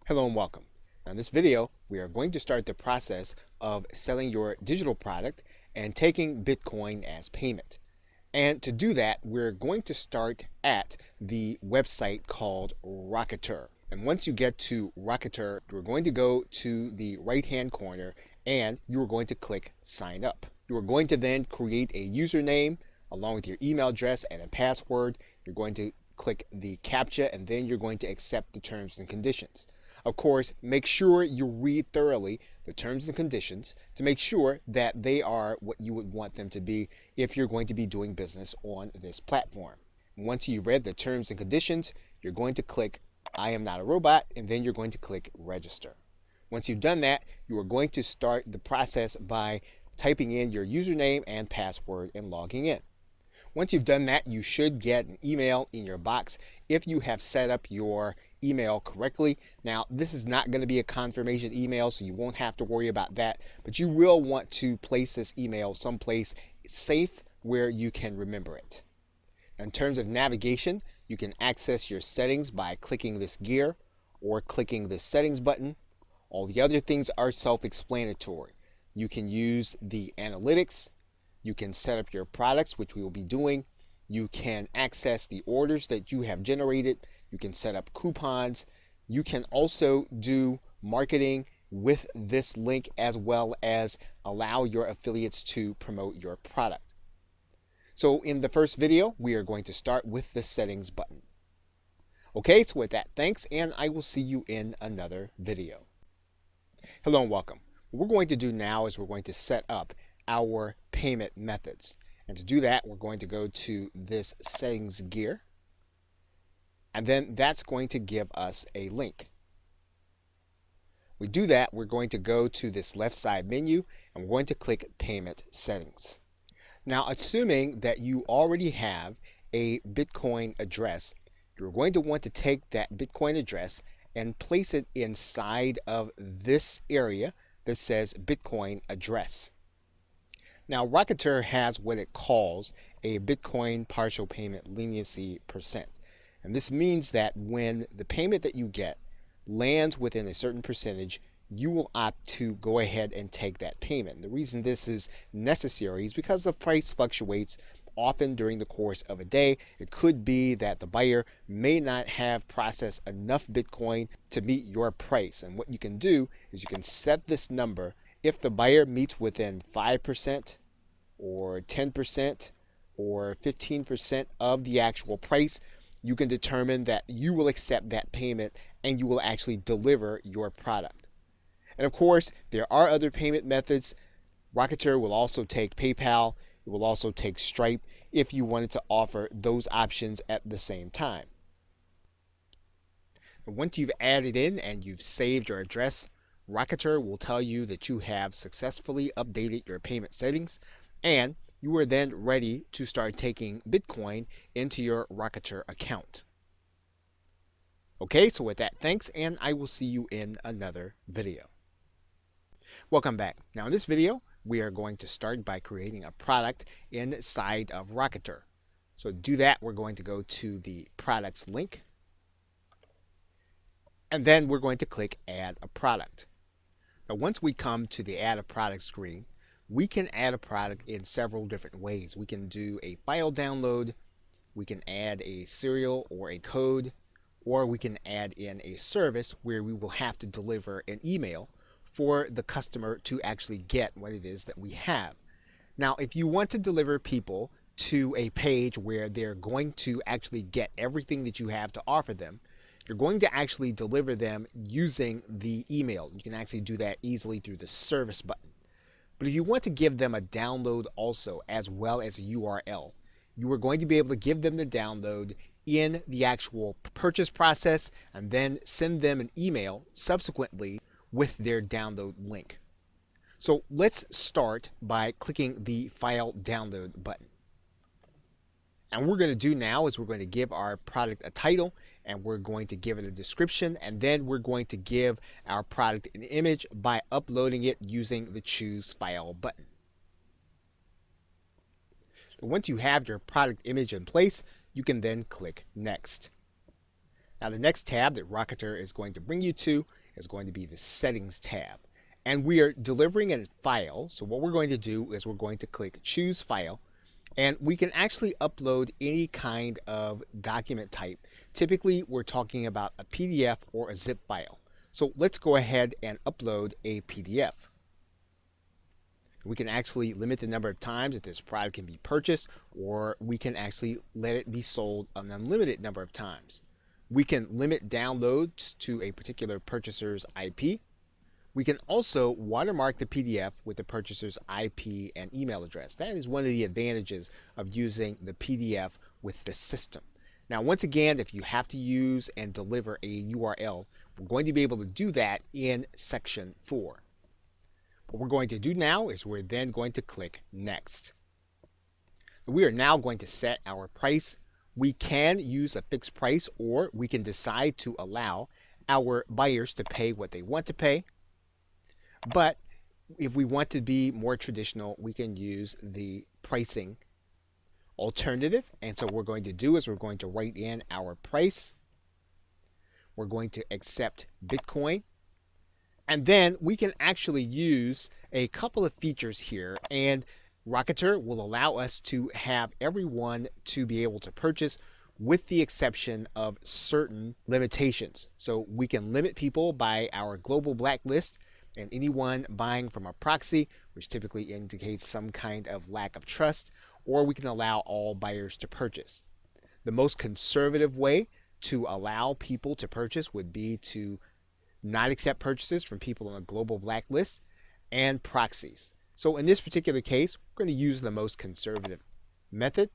Hello and welcome. Now in this video, we are going to start the process of selling your digital product and taking Bitcoin as payment. And to do that, we're going to start at the website called Rocketr. And once you get to Rocketr, you're going to go to the right-hand corner and you're going to click Sign Up. You're going to then create a username along with your email address and a password. You're going to click the CAPTCHA and then you're going to accept the terms and conditions. Of course, make sure you read thoroughly the terms and conditions to make sure that they are what you would want them to be if you're going to be doing business on this platform. Once you've read the terms and conditions, you're going to click I am not a robot, and then you're going to click register. Once you've done that, you are going to start the process by typing in your username and password and logging in. Once you've done that, you should get an email in your box if you have set up your email correctly. Now, this is not going to be a confirmation email, so you won't have to worry about that, but you will want to place this email someplace safe where you can remember it. In terms of navigation, you can access your settings by clicking this gear or clicking the settings button. All the other things are self-explanatory. You can use the analytics. You can set up your products, which we will be doing. You can access the orders that you have generated. You can set up coupons. You can also do marketing with this link as well as allow your affiliates to promote your product. So in the first video, we are going to start with the settings button. Okay, so with that, thanks, and I will see you in another video. Hello and welcome. What we're going to do now is we're going to set up our payment methods. And to do that, we're going to go to this settings gear. And then that's going to give us a link. We do that, we're going to go to this left side menu and we're going to click payment settings. Now, assuming that you already have a Bitcoin address, you're going to want to take that Bitcoin address and place it inside of this area that says Bitcoin address. Now, Rocketr has what it calls a Bitcoin partial payment leniency percent. And this means that when the payment that you get lands within a certain percentage, you will opt to go ahead and take that payment. The reason this is necessary is because the price fluctuates often during the course of a day. It could be that the buyer may not have processed enough Bitcoin to meet your price. And what you can do is you can set this number. If the buyer meets within 5% or 10% or 15% of the actual price, you can determine that you will accept that payment and you will actually deliver your product. And of course, there are other payment methods. Rocketr will also take PayPal. It will also take Stripe if you wanted to offer those options at the same time. And once you've added in and you've saved your address, Rocketr will tell you that you have successfully updated your payment settings and you are then ready to start taking Bitcoin into your Rocketr account. Okay, so with that, thanks, and I will see you in another video. Welcome back. Now in this video, we are going to start by creating a product inside of Rocketr. So to do that, we're going to go to the products link, and then we're going to click Add a Product. Now once we come to the Add a Product screen, we can add a product in several different ways. We can do a file download, we can add a serial or a code, or we can add in a service where we will have to deliver an email for the customer to actually get what it is that we have. Now, if you want to deliver people to a page where they're going to actually get everything that you have to offer them, you're going to actually deliver them using the email. You can actually do that easily through the service button. But if you want to give them a download also, as well as a URL, you are going to be able to give them the download in the actual purchase process and then send them an email subsequently with their download link. So let's start by clicking the file download button. And what we're going to do now is we're going to give our product a title and we're going to give it a description, and then we're going to give our product an image by uploading it using the Choose File button. Once you have your product image in place, you can then click Next. Now the next tab that Rocketr is going to bring you to is going to be the Settings tab. And we are delivering a file, so what we're going to do is we're going to click Choose File, and we can actually upload any kind of document type. Typically, we're talking about a PDF or a zip file. So let's go ahead and upload a PDF. We can actually limit the number of times that this product can be purchased, or we can actually let it be sold an unlimited number of times. We can limit downloads to a particular purchaser's IP. We can also watermark the PDF with the purchaser's IP and email address. That is one of the advantages of using the PDF with the system. Now, once again, if you have to use and deliver a URL, we're going to be able to do that in section 4. What we're going to do now is we're then going to click Next. We are now going to set our price. We can use a fixed price, or we can decide to allow our buyers to pay what they want to pay. But if we want to be more traditional, we can use the pricing alternative. And so what we're going to do is we're going to write in our price. We're going to accept Bitcoin. And then we can actually use a couple of features here, and Rocketr will allow us to have everyone to be able to purchase, with the exception of certain limitations. So we can limit people by our global blacklist, and anyone buying from a proxy, which typically indicates some kind of lack of trust, or we can allow all buyers to purchase. The most conservative way to allow people to purchase would be to not accept purchases from people on a global blacklist and proxies. So in this particular case, we're going to use the most conservative method,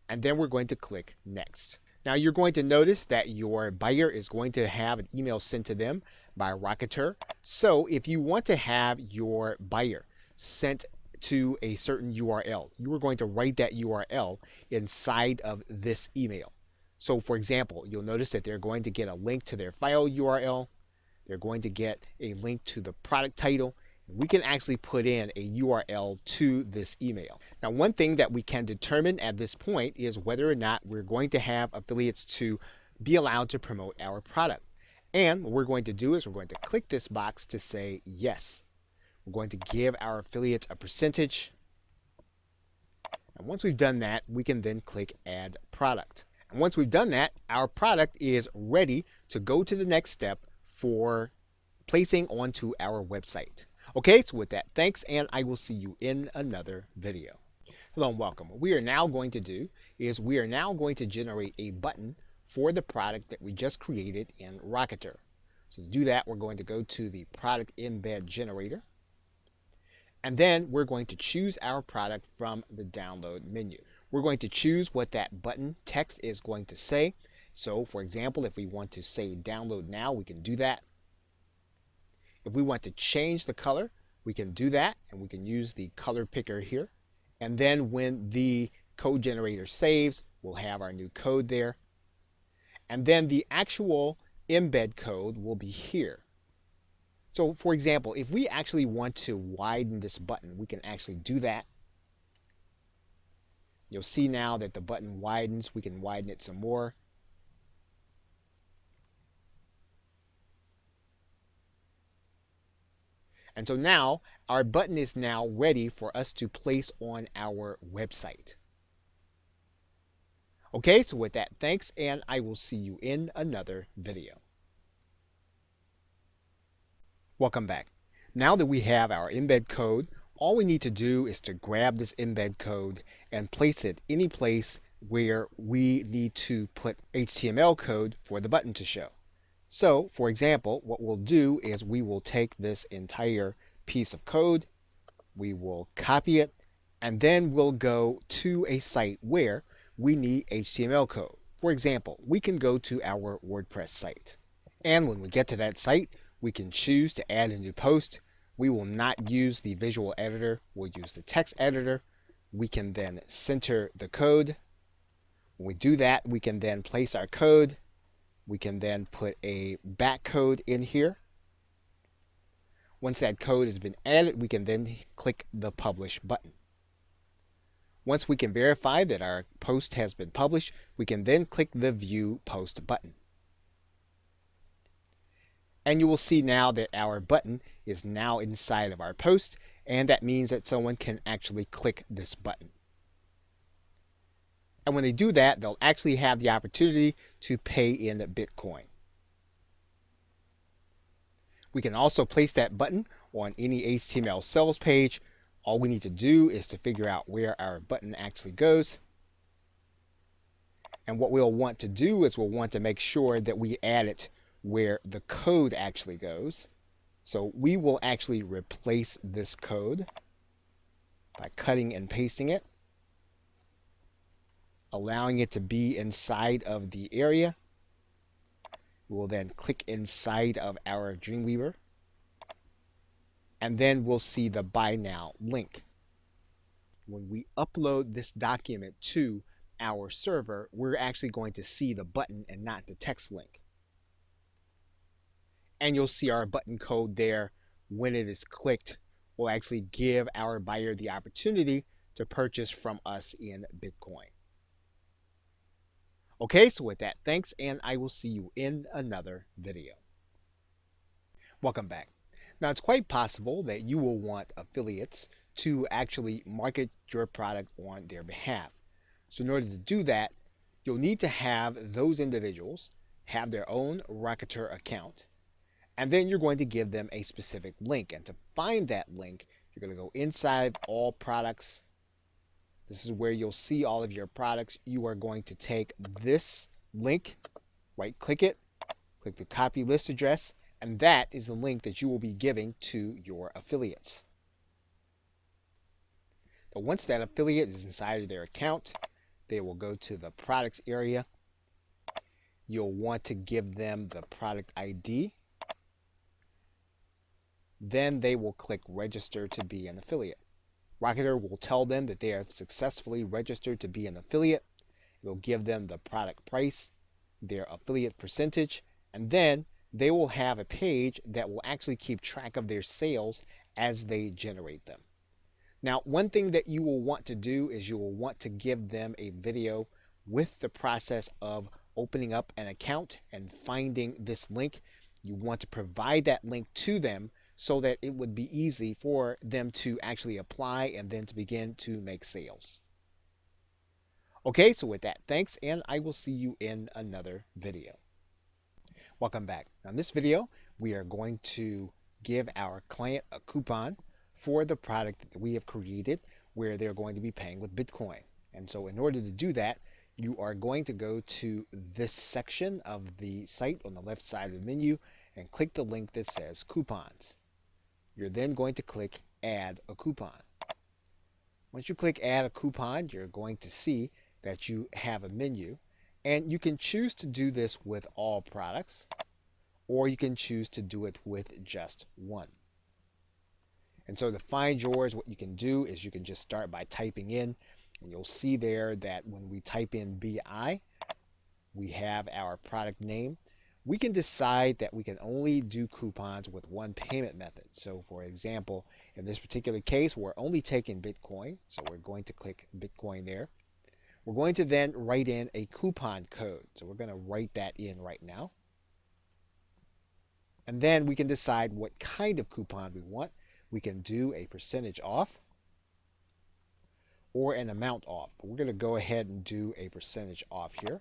and then we're going to click Next. Now you're going to notice that your buyer is going to have an email sent to them by Rocketr. So if you want to have your buyer sent to a certain URL, you are going to write that URL inside of this email. So for example, you'll notice that they're going to get a link to their file URL. They're going to get a link to the product title. We can actually put in a URL to this email. Now, one thing that we can determine at this point is whether or not we're going to have affiliates to be allowed to promote our product. And what we're going to do is we're going to click this box to say yes. We're going to give our affiliates a percentage. And once we've done that, we can then click Add Product. And once we've done that, our product is ready to go to the next step for placing onto our website. Okay, so with that, thanks, and I will see you in another video. Hello and welcome. What we are now going to do is we are now going to generate a button for the product that we just created in Rocketr. So to do that, we're going to go to the product embed generator, and then we're going to choose our product from the download menu. We're going to choose what that button text is going to say. So for example, if we want to say download now, we can do that. If we want to change the color, we can do that, and we can use the color picker here. And then when the code generator saves, we'll have our new code there. And then the actual embed code will be here. So for example, if we actually want to widen this button, we can actually do that. You'll see now that the button widens. We can widen it some more. And so now our button is now ready for us to place on our website. Okay, so with that, thanks, and I will see you in another video. Welcome back. Now that we have our embed code, all we need to do is to grab this embed code and place it any place where we need to put HTML code for the button to show. So, for example, what we'll do is we will take this entire piece of code, we will copy it, and then we'll go to a site where we need HTML code. For example, we can go to our WordPress site. And when we get to that site, we can choose to add a new post. We will not use the visual editor, we'll use the text editor. We can then center the code. When we do that, we can then place our code. We can then put a back code in here. Once that code has been added, we can then click the Publish button. Once we can verify that our post has been published, we can then click the View Post button. And you will see now that our button is now inside of our post, and that means that someone can actually click this button. And when they do that, they'll actually have the opportunity to pay in Bitcoin. We can also place that button on any HTML sales page. All we need to do is to figure out where our button actually goes. And what we'll want to do is we'll want to make sure that we add it where the code actually goes. So we will actually replace this code by cutting and pasting it, allowing it to be inside of the area. We will then click inside of our Dreamweaver, and then we'll see the Buy Now link. When we upload this document to our server, we're actually going to see the button and not the text link. And you'll see our button code there. When it is clicked, will actually give our buyer the opportunity to purchase from us in Bitcoin. Okay, so with that, thanks, and I will see you in another video. Welcome back. Now, it's quite possible that you will want affiliates to actually market your product on their behalf. So in order to do that, you'll need to have those individuals have their own Rocketr account, and then you're going to give them a specific link. And to find that link, you're going to go inside All Products. This is where you'll see all of your products. You are going to take this link, right-click it, click the copy list address, and that is the link that you will be giving to your affiliates. So once that affiliate is inside of their account, they will go to the products area. You'll want to give them the product ID. Then they will click register to be an affiliate. Rocketr will tell them that they have successfully registered to be an affiliate. It'll give them the product price, their affiliate percentage, and then they will have a page that will actually keep track of their sales as they generate them. Now, one thing that you will want to do is you will want to give them a video with the process of opening up an account and finding this link. You want to provide that link to them so that it would be easy for them to actually apply and then to begin to make sales. Okay, so with that, thanks, and I will see you in another video. Welcome back. Now in this video, we are going to give our client a coupon for the product that we have created where they're going to be paying with Bitcoin. And so in order to do that, you are going to go to this section of the site on the left side of the menu and click the link that says coupons. You're then going to click add a coupon. Once you click add a coupon, you're going to see that you have a menu, and you can choose to do this with all products, or you can choose to do it with just one. And so to find yours, what you can do is you can just start by typing in, and you'll see there that when we type in BI, we have our product name. We can decide that we can only do coupons with one payment method. So for example, in this particular case, we're only taking Bitcoin. So we're going to click Bitcoin there. We're going to then write in a coupon code. So we're going to write that in right now. And then we can decide what kind of coupon we want. We can do a percentage off or an amount off. But we're going to go ahead and do a percentage off here.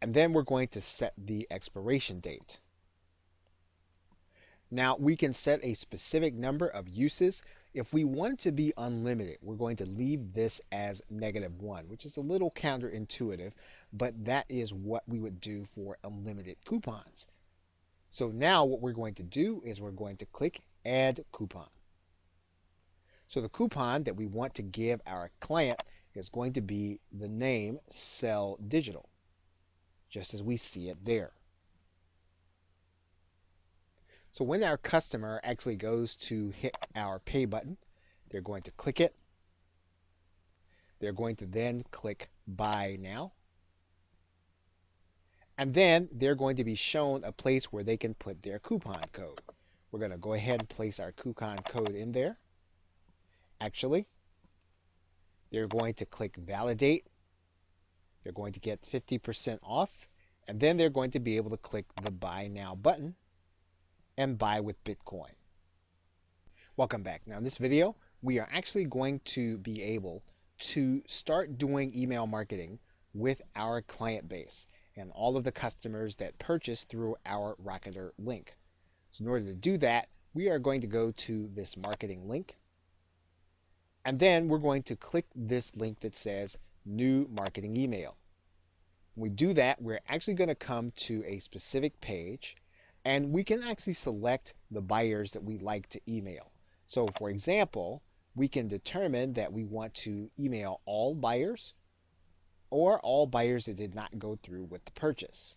And then we're going to set the expiration date. Now we can set a specific number of uses. If we want it to be unlimited, we're going to leave this as -1, which is a little counterintuitive, but that is what we would do for unlimited coupons. So now what we're going to do is we're going to click add coupon. So the coupon that we want to give our client is going to be the name Sell Digital, just as we see it there. So when our customer actually goes to hit our pay button, they're going to click it. They're going to then click Buy Now. And then they're going to be shown a place where they can put their coupon code. We're going to go ahead and place our coupon code in there. Actually, they're going to click Validate. They're going to get 50% off, And then they're going to be able to click the Buy Now button and buy with Bitcoin. Welcome back. Now in this video, we are actually going to be able to start doing email marketing with our client base and all of the customers that purchase through our Rocketr link. So in order to do that, we are going to go to this marketing link, and then we're going to click this link that says New Marketing Email. When we do that, we're actually going to come to a specific page, and we can actually select the buyers that we like to email. So for example, we can determine that we want to email all buyers or all buyers that did not go through with the purchase.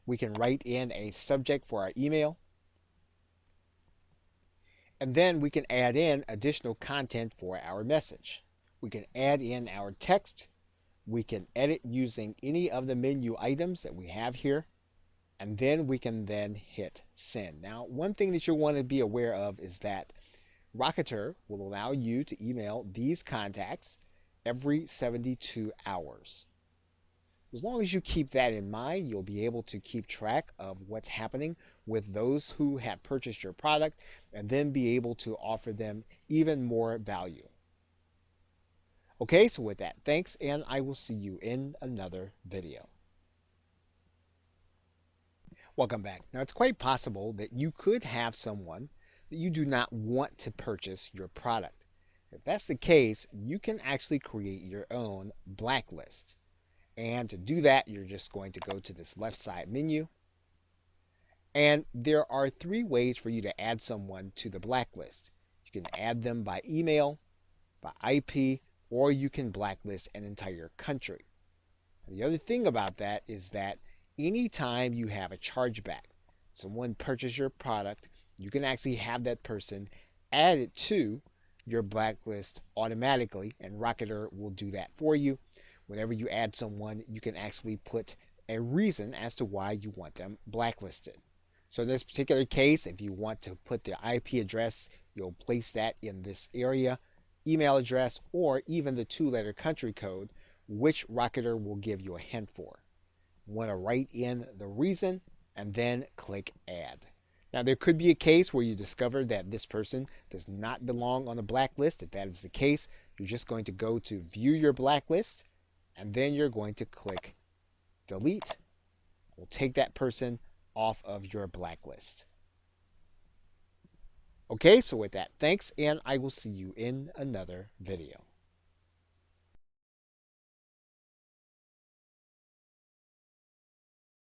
We can write in a subject for our email, and then we can add in additional content for our message. We can add in our text. We can edit using any of the menu items that we have here, and then we can then hit send. Now, one thing that you'll want to be aware of is that Rocketr will allow you to email these contacts every 72 hours. As long as you keep that in mind, you'll be able to keep track of what's happening with those who have purchased your product and then be able to offer them even more value. Okay, so with that, thanks, and I will see you in another video. Welcome back. Now, it's quite possible that you could have someone that you do not want to purchase your product. If that's the case, you can actually create your own blacklist. And to do that, you're just going to go to this left side menu. And there are 3 ways for you to add someone to the blacklist. You can add them by email, by IP, or you can blacklist an entire country. And the other thing about that is that anytime you have a chargeback, someone purchased your product, you can actually have that person added to your blacklist automatically, and Rocketr will do that for you. Whenever you add someone, you can actually put a reason as to why you want them blacklisted. So in this particular case, if you want to put their IP address, you'll place that in this area, email address, or even the 2-letter country code, which Rocketr will give you a hint for. You want to write in the reason and then click add. Now, there could be a case where you discover that this person does not belong on the blacklist. If that is the case, you're just going to go to view your blacklist, and then you're going to click delete. We'll take that person off of your blacklist. Okay, so with that, thanks, and I will see you in another video.